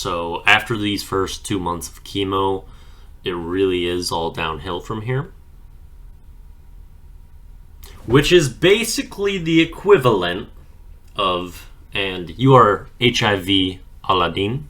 So after these first 2 months of chemo, it really is all downhill from here. Which is basically the equivalent of, and you are HIV Aladdin.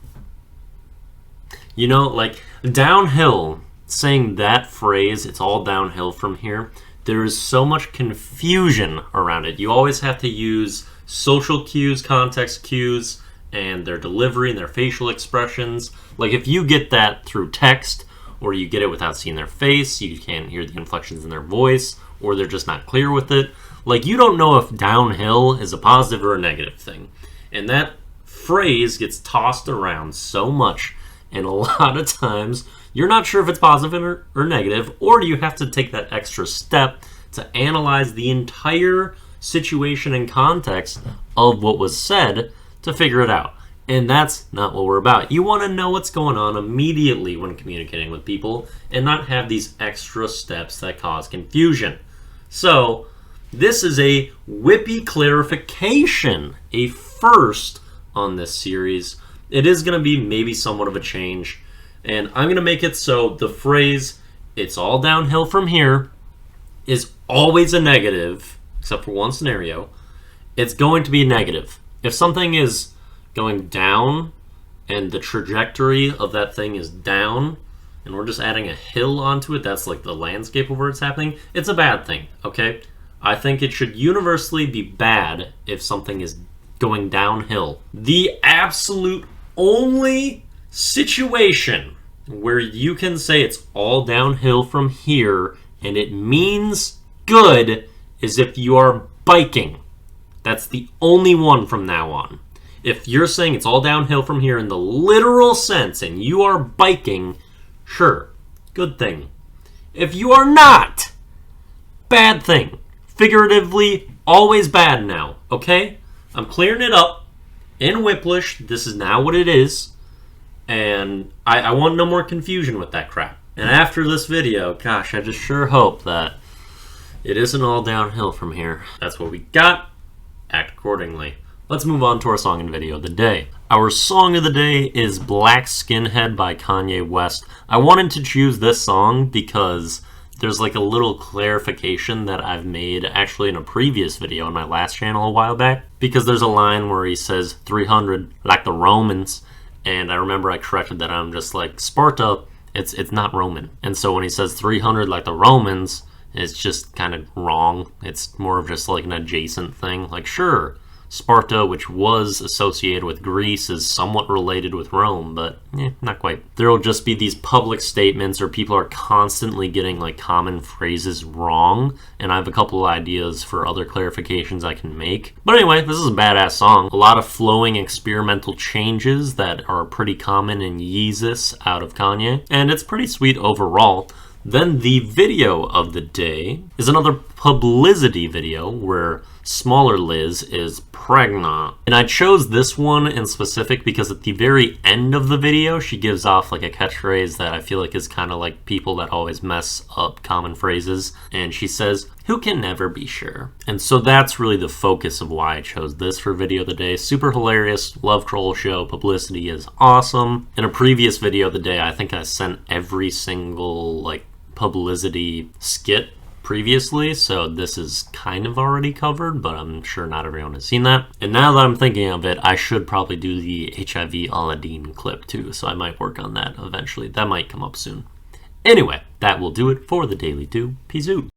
You know, like, downhill, saying that phrase, it's all downhill from here, there is so much confusion around it. You always have to use social cues, context cues, and their delivery and their facial expressions. Like, if you get that through text, or you get it without seeing their face, you can't hear the inflections in their voice, or they're just not clear with it. Like, you don't know if downhill is a positive or a negative thing. And that phrase gets tossed around so much, and a lot of times you're not sure if it's positive or negative, or you have to take that extra step to analyze the entire situation and context of what was said to figure it out. And that's not what we're about. You want to know what's going on immediately when communicating with people and not have these extra steps that cause confusion. So this is a Wippy clarification, a first on this series. It is going to be maybe somewhat of a change, and I'm going to make it so the phrase, it's all downhill from here, is always a negative, except for one scenario. It's going to be negative. If something is going down and the trajectory of that thing is down, and we're just adding a hill onto it, that's like the landscape of where it's happening, it's a bad thing, okay? I think it should universally be bad if something is going downhill. The absolute only situation where you can say it's all downhill from here and it means good is if you are biking. That's the only one from now on. If you're saying it's all downhill from here in the literal sense and you are biking, sure, good thing. If you are not, bad thing. Figuratively, always bad now, okay? I'm clearing it up. In Wiplish, this is now what it is. And I want no more confusion with that crap. And after this video, gosh, I just sure hope that it isn't all downhill from here. That's what we got. Act accordingly. Let's move on to our song and video of the day. Our song of the day is Black Skinhead by Kanye West. I wanted to choose this song because there's like a little clarification that I've made actually in a previous video on my last channel a while back. Because there's a line where he says 300 like the Romans. And I remember I corrected that. I'm just like, Sparta, it's not Roman. And so when he says 300 like the Romans, it's just kind of wrong. It's more of just like an adjacent thing. Like, sure, Sparta, which was associated with Greece, is somewhat related with Rome, but not quite. There will just be these public statements or people are constantly getting like common phrases wrong, and I have a couple of ideas for other clarifications I can make. But anyway, this is a badass song. A lot of flowing experimental changes that are pretty common in Yeezus out of Kanye, and it's pretty sweet overall. Then the video of the day is another publicity video where smaller Liz is pregnant. And I chose this one in specific because at the very end of the video, she gives off like a catchphrase that I feel like is kind of like people that always mess up common phrases. And she says, "Who can never be sure?" And so that's really the focus of why I chose this for video of the day. Super hilarious, love troll show, publicity is awesome. In a previous video of the day, I think I sent every single like publicity skit previously, so this is kind of already covered, but I'm sure not everyone has seen that. And now that I'm thinking of it, I should probably do the HIV Aladdin clip too, so I might work on that eventually. That might come up soon. Anyway, that will do it for the Daily 2. Peace out.